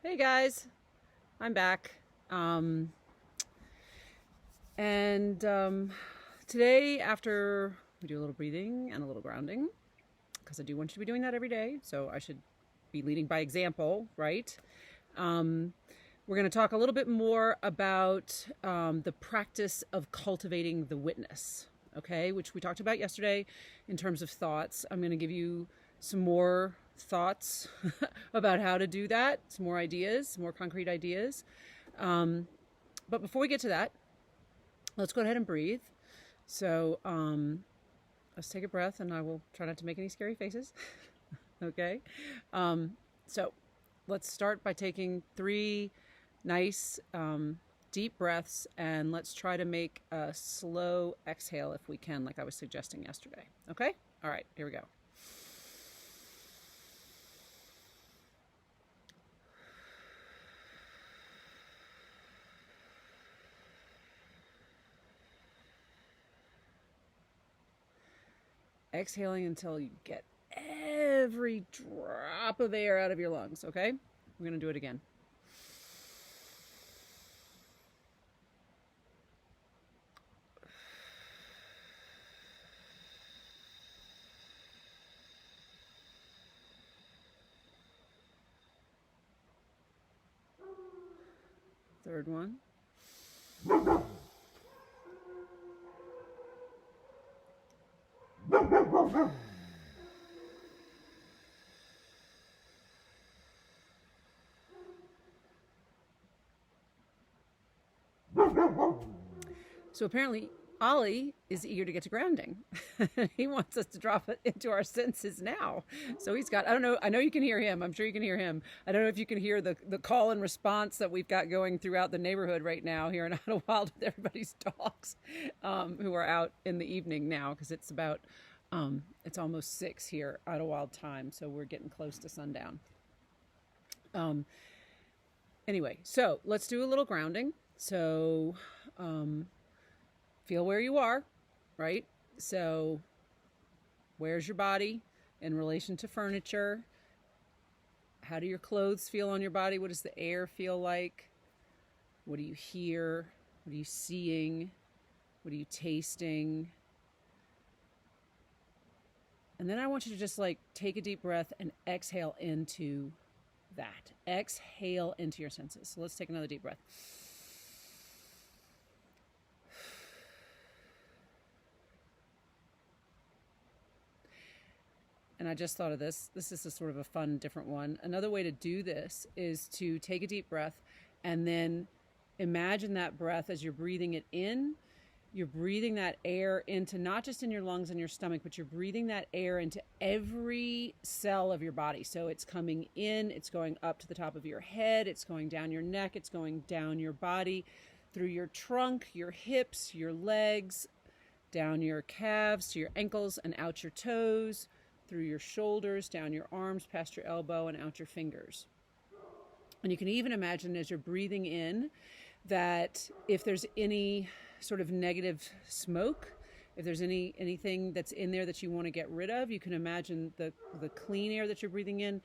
Hey guys, I'm back. Um, and today, after we do a little breathing and a little grounding, because I do want you to be doing that every day, so I should be leading by example, right? Um, we're going to talk a little bit more about the practice of cultivating the witness, okay, which we talked about yesterday in terms of thoughts. I'm going to give you some more thoughts about how to do that, some more ideas, some more concrete ideas. Um, but before we get to that, let's go ahead and breathe. So let's take a breath, and I will try not to make any scary faces. Okay. Um, so let's start by taking three nice deep breaths, and let's try to make a slow exhale if we can, like I was suggesting yesterday. Okay? All right, here we go. Exhaling until you get every drop of air out of your lungs, okay? We're going to do it again. Third one. So apparently, Ollie is eager to get to grounding. He wants us to drop it into our senses now. So he's got, I don't know, I know you can hear him. I'm sure you can hear him. I don't know if you can hear the call and response that we've got going throughout the neighborhood right now here in Idlewild with everybody's dogs who are out in the evening now because it's almost 6 here, Idlewild time. So we're getting close to sundown. Anyway, so let's do a little grounding. So, feel where you are, right? So, where's your body in relation to furniture? How do your clothes feel on your body? What does the air feel like? What do you hear? What are you seeing? What are you tasting? And then I want you to just like take a deep breath and exhale into that. Exhale into your senses. So let's take another deep breath. And I just thought of this. This is a sort of a fun, different one. Another way to do this is to take a deep breath and then imagine that breath as you're breathing it in. You're breathing that air into not just in your lungs and your stomach, but you're breathing that air into every cell of your body. So it's coming in, it's going up to the top of your head, it's going down your neck, it's going down your body, through your trunk, your hips, your legs, down your calves to your ankles and out your toes, through your shoulders, down your arms, past your elbow, and out your fingers. And you can even imagine as you're breathing in that if there's any sort of negative smoke, if there's anything that's in there that you want to get rid of, you can imagine the clean air that you're breathing in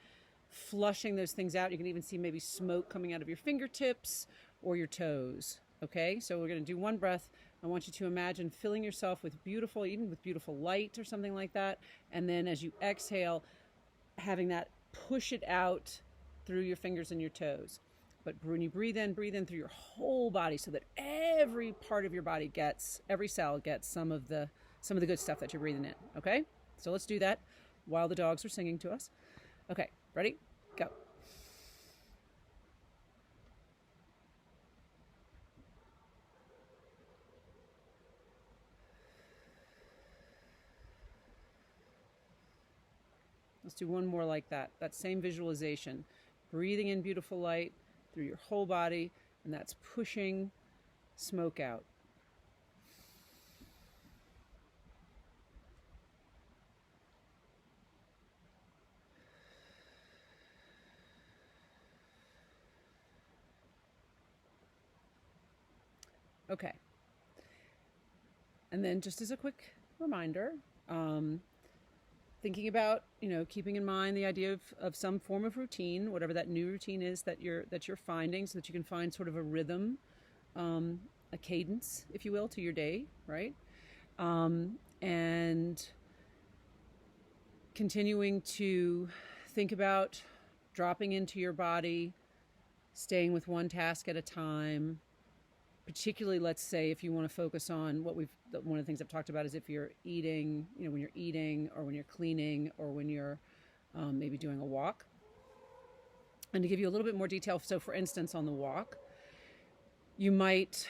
flushing those things out. You can even see maybe smoke coming out of your fingertips or your toes. Okay, so we're going to do one breath. I want you to imagine filling yourself with beautiful, even with beautiful light or something like that. And then as you exhale, having that push it out through your fingers and your toes. But when you breathe in through your whole body so that every part of your body gets, every cell gets some of the good stuff that you're breathing in. Okay? So let's do that while the dogs are singing to us. Okay, ready? Go. Let's do one more like that. That same visualization. Breathing in beautiful light through your whole body, and that's pushing smoke out. Okay. And then just as a quick reminder, thinking about, keeping in mind the idea of some form of routine, whatever that new routine is that you're finding, so that you can find sort of a rhythm, a cadence, if you will, to your day, right? And continuing to think about dropping into your body, staying with one task at a time. Particularly, let's say, if you want to focus on one of the things I've talked about is if you're eating, when you're eating, or when you're cleaning, or when you're maybe doing a walk. And to give you a little bit more detail, so for instance, on the walk, you might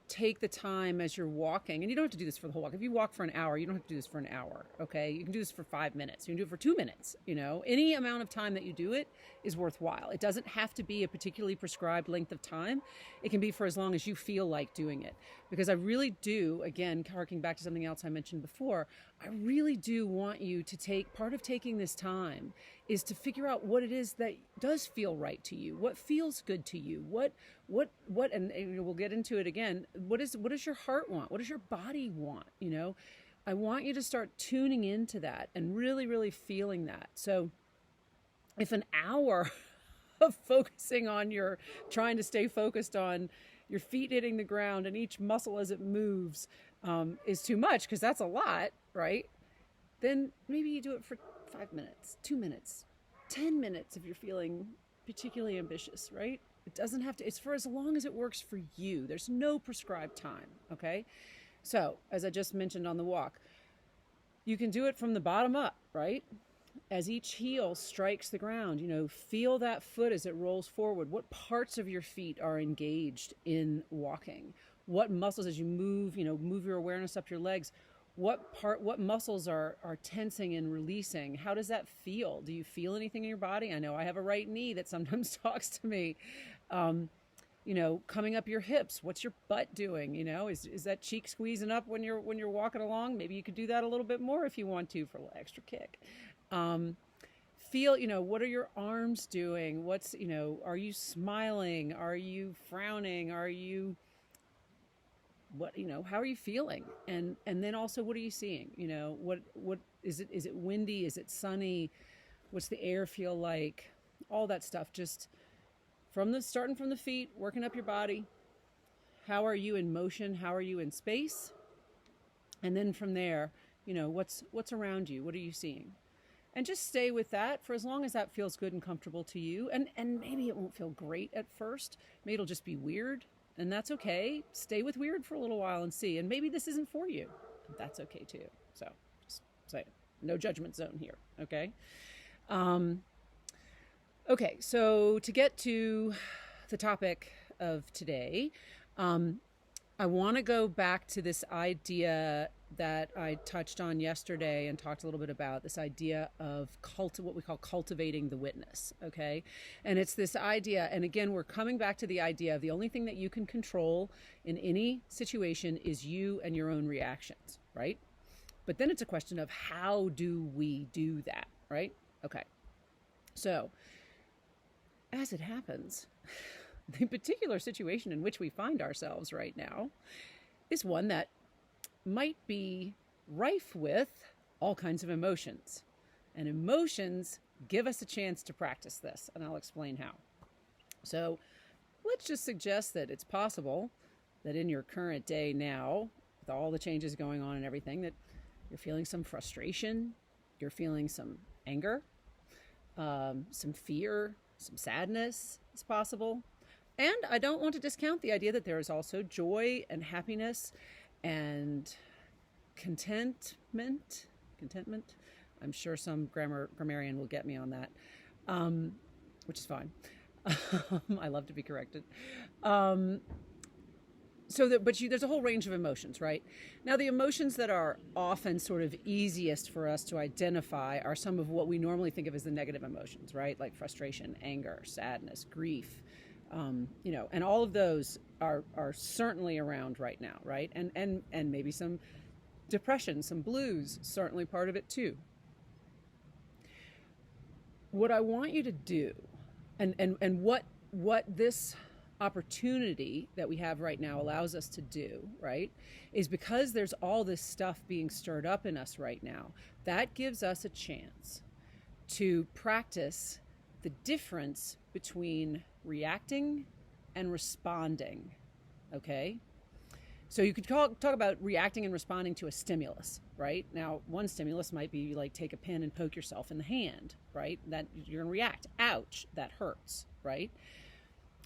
take the time as you're walking, and you don't have to do this for the whole walk. If you walk for an hour, you don't have to do this for an hour, okay? You can do this for 5 minutes. You can do it for 2 minutes, Any amount of time that you do it is worthwhile. It doesn't have to be a particularly prescribed length of time. It can be for as long as you feel like doing it. Because I really do, again, harking back to something else I mentioned before, I really do want you to take, part of taking this time is to figure out what it is that does feel right to you, what feels good to you, and we'll get into it again. What does your heart want? What does your body want? I want you to start tuning into that and really, really feeling that. So if an hour of focusing on trying to stay focused on your feet hitting the ground and each muscle as it moves is too much, because that's a lot, right? Then maybe you do it for 5 minutes, 2 minutes, 10 minutes if you're feeling particularly ambitious, right? It doesn't have to, it's for as long as it works for you. There's no prescribed time, okay? So, as I just mentioned on the walk, you can do it from the bottom up, right? As each heel strikes the ground, feel that foot as it rolls forward. What parts of your feet are engaged in walking? What muscles, as you move, move your awareness up your legs, what muscles are tensing and releasing? How does that feel? Do you feel anything in your body? I know I have a right knee that sometimes talks to me. Coming up your hips, what's your butt doing? Is that cheek squeezing up when you're walking along? Maybe you could do that a little bit more if you want to, for a little extra kick. Feel, what are your arms doing? Are you smiling? Are you frowning? Are you, how are you feeling? And then also, what are you seeing? What is it? Is it windy? Is it sunny? What's the air feel like? All that stuff. Just starting from the feet, working up your body. How are you in motion? How are you in space? And then from there, what's around you? What are you seeing? And just stay with that for as long as that feels good and comfortable to you. And maybe it won't feel great at first. Maybe it'll just be weird. And that's okay. Stay with weird for a little while and see. And maybe this isn't for you. That's okay too. So just say no judgment zone here. Okay. Okay. So to get to the topic of today, I want to go back to this idea that I touched on yesterday and talked a little bit about, this idea of what we call cultivating the witness, okay? And it's this idea, and again, we're coming back to the idea of the only thing that you can control in any situation is you and your own reactions, right? But then it's a question of how do we do that, right? Okay. So, as it happens, the particular situation in which we find ourselves right now is one that might be rife with all kinds of emotions. And emotions give us a chance to practice this, and I'll explain how. So let's just suggest that it's possible that in your current day now, with all the changes going on and everything, that you're feeling some frustration, you're feeling some anger, some fear, some sadness is possible. And I don't want to discount the idea that there is also joy and happiness and contentment. I'm sure some grammarian will get me on that, which is fine. I love to be corrected. There's a whole range of emotions, right? Now, the emotions that are often sort of easiest for us to identify are some of what we normally think of as the negative emotions, right? Like frustration, anger, sadness, grief. And all of those are certainly around right now, right? And maybe some depression, some blues, certainly part of it too. What I want you to do, and what this opportunity that we have right now allows us to do, right, is because there's all this stuff being stirred up in us right now. That gives us a chance to practice the difference between reacting and responding, okay? So you could talk about reacting and responding to a stimulus, right? Now, one stimulus might be like take a pin and poke yourself in the hand, right? That you're going to react. Ouch, that hurts, right?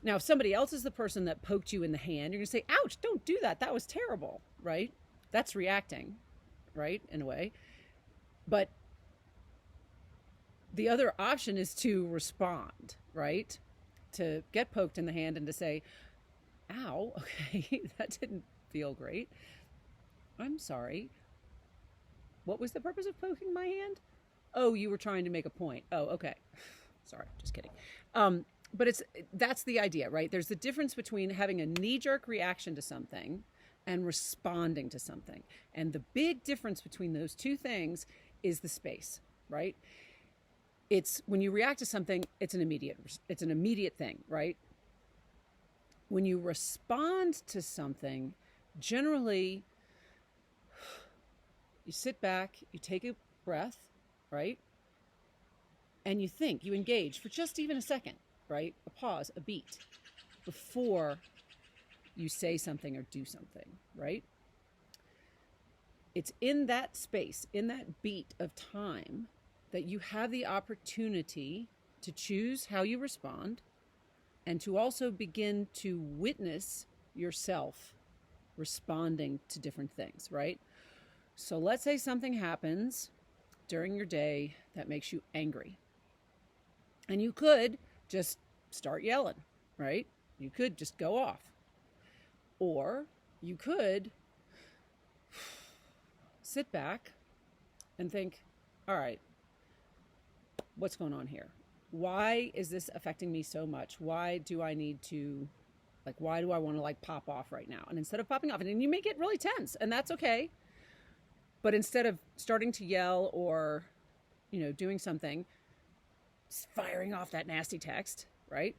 Now, if somebody else is the person that poked you in the hand, you're going to say, ouch, don't do that. That was terrible, right? That's reacting, right, in a way. But the other option is to respond, right? To get poked in the hand and to say, ow, okay, that didn't feel great. I'm sorry. What was the purpose of poking my hand? Oh, you were trying to make a point. Oh, okay. Sorry, just kidding. But that's the idea, right? There's the difference between having a knee-jerk reaction to something and responding to something. And the big difference between those two things is the space, right? It's when you react to something, it's an immediate thing, right? When you respond to something, generally you sit back, you take a breath, right? And you think, you engage for just even a second, right? A pause, a beat, before you say something or do something, right? It's in that space, in that beat of time, that you have the opportunity to choose how you respond and to also begin to witness yourself responding to different things, right? So let's say something happens during your day that makes you angry. And you could just start yelling, right? You could just go off. Or you could sit back and think, all right, what's going on here? Why is this affecting me so much? Why do I need to, why do I want to pop off right now? And instead of popping off, and you may get really tense, and that's okay. But instead of starting to yell or, doing something, firing off that nasty text, right?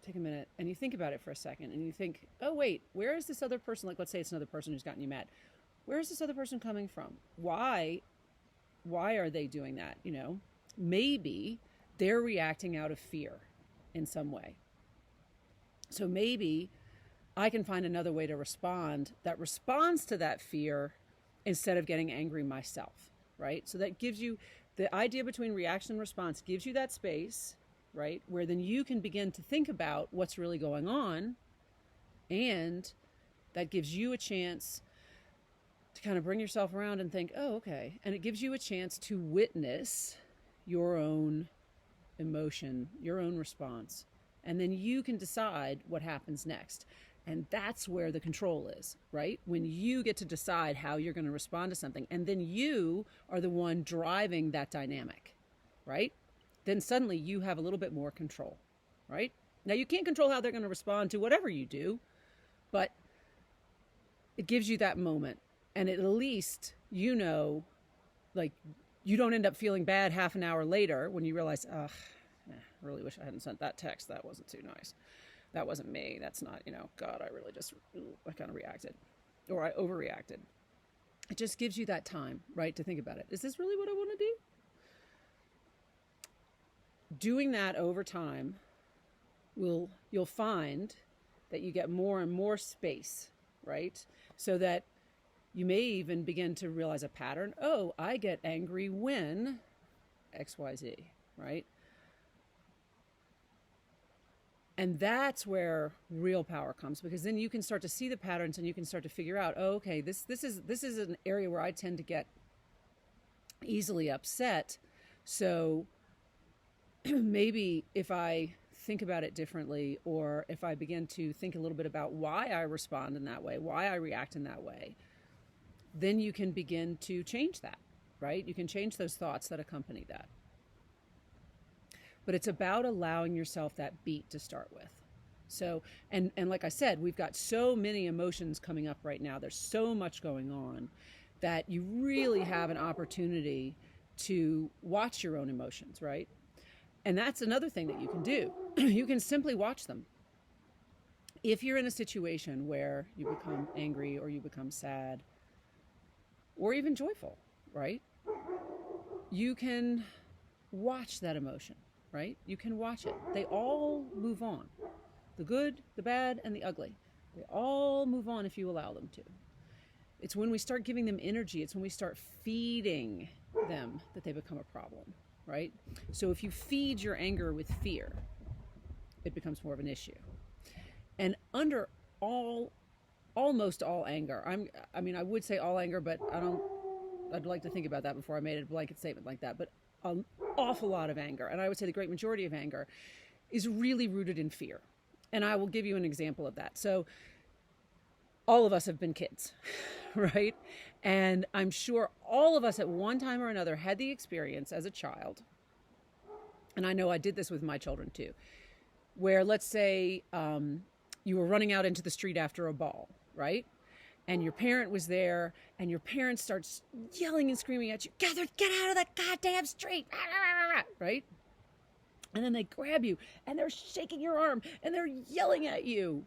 Take a minute and you think about it for a second and you think, oh, wait, where is this other person? Let's say it's another person who's gotten you mad. Where is this other person coming from? Why are they doing that? Maybe they're reacting out of fear in some way. So maybe I can find another way to respond that responds to that fear instead of getting angry myself, right? So that gives you the idea between reaction and response, gives you that space, right? Where then you can begin to think about what's really going on. And that gives you a chance to kind of bring yourself around and think, oh, okay. And it gives you a chance to witness your own emotion, your own response. And then you can decide what happens next. And that's where the control is, right? When you get to decide how you're going to respond to something, and then you are the one driving that dynamic, right? Then suddenly you have a little bit more control, right? Now, you can't control how they're going to respond to whatever you do, but it gives you that moment. And at least, you don't end up feeling bad half an hour later when you realize, I really wish I hadn't sent that text. That wasn't too nice. That wasn't me. That's not, God, I really I kind of reacted, or I overreacted. It just gives you that time, right, to think about it. Is this really what I want to do? Doing that over time, you'll find that you get more and more space, right? So that you may even begin to realize a pattern. Oh, I get angry when XYZ, right? And that's where real power comes, because then you can start to see the patterns and you can start to figure out, oh, okay, this is an area where I tend to get easily upset. So maybe if I think about it differently, or if I begin to think a little bit about why I respond in that way, why I react in that way, then you can begin to change that, right? You can change those thoughts that accompany that. But it's about allowing yourself that beat to start with. So, and like I said, we've got so many emotions coming up right now. There's so much going on that you really have an opportunity to watch your own emotions, right? And that's another thing that you can do. you can simply watch them. If you're in a situation where you become angry or you become sad or even joyful, right? You can watch that emotion, right? You can watch it. They all move on. The good, the bad, and the ugly. They all move on if you allow them to. It's when we start giving them energy, it's when we start feeding them that they become a problem, right? So if you feed your anger with fear, it becomes more of an issue. And under almost all anger, I would say all anger, but I'd like to think about that before I made a blanket statement like that, but an awful lot of anger, and I would say the great majority of anger, is really rooted in fear. And I will give you an example of that. So all of us have been kids, right? And I'm sure all of us at one time or another had the experience as a child, and I know I did this with my children too, where let's say you were running out into the street after a ball, right? And your parent was there, and your parent starts yelling and screaming at you, get out of that goddamn street, right? And then they grab you, and they're shaking your arm, and they're yelling at you.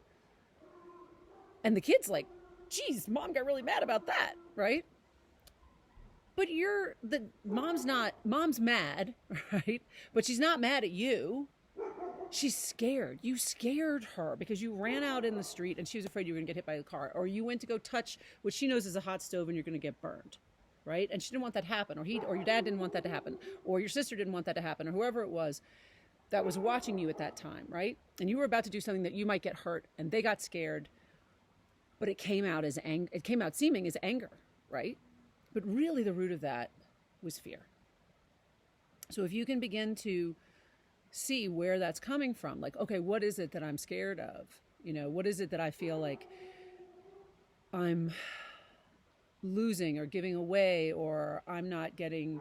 And the kid's like, geez, mom got really mad about that, right? But mom's mad, right? But she's not mad at you. She's scared. You scared her because you ran out in the street and she was afraid you were going to get hit by a car. Or you went to go touch what she knows is a hot stove and you're going to get burned, right? And she didn't want that to happen. Or your dad didn't want that to happen. Or your sister didn't want that to happen. Or whoever it was that was watching you at that time, right? And you were about to do something that you might get hurt and they got scared. But it came out seeming as anger, right? But really the root of that was fear. So if you can begin to see where that's coming from, like, okay, what is it that I'm scared of? What is it that I feel like I'm losing or giving away, or I'm not getting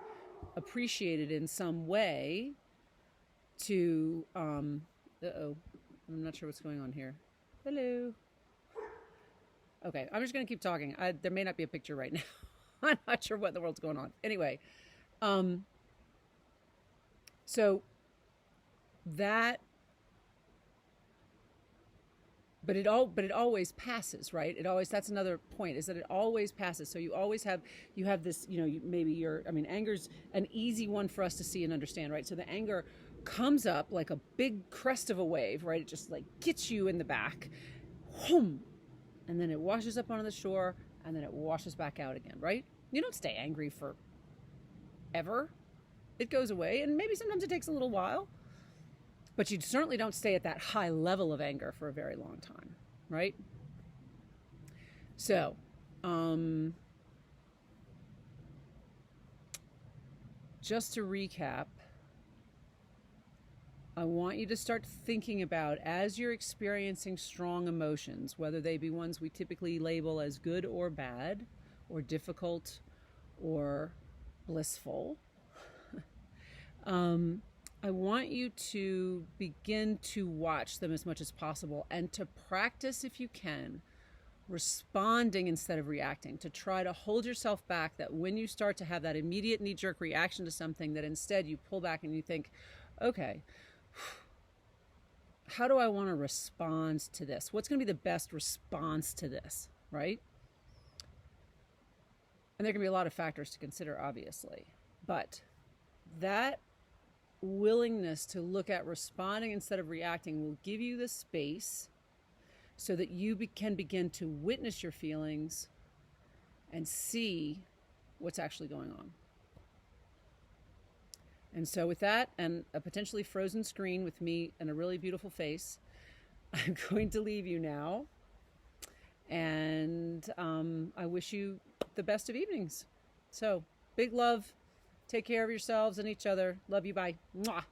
appreciated in some way to, I'm not sure what's going on here. Hello. Okay, I'm just going to keep talking. There may not be a picture right now. I'm not sure what in the world's going on. Anyway, so that, but it always passes, right? That's another point, is that it always passes. So you have this, anger's an easy one for us to see and understand, right? So the anger comes up like a big crest of a wave, right? It just like gets you in the back, whoom, and then it washes up onto the shore, and then it washes back out again, right? You don't stay angry forever. It goes away, and maybe sometimes it takes a little while, but you certainly don't stay at that high level of anger for a very long time, right? So, just to recap, I want you to start thinking about, as you're experiencing strong emotions, whether they be ones we typically label as good or bad, or difficult or blissful, I want you to begin to watch them as much as possible and to practice, if you can, responding instead of reacting, to try to hold yourself back, that when you start to have that immediate knee-jerk reaction to something, that instead you pull back and you think, okay, how do I want to respond to this? What's going to be the best response to this, right? And there can be a lot of factors to consider, obviously, but that willingness to look at responding instead of reacting will give you the space so that you can begin to witness your feelings and see what's actually going on. And so with that, and a potentially frozen screen with me and a really beautiful face, I'm going to leave you now. And I wish you the best of evenings. So, big love. Take care of yourselves and each other. Love you. Bye. Mwah.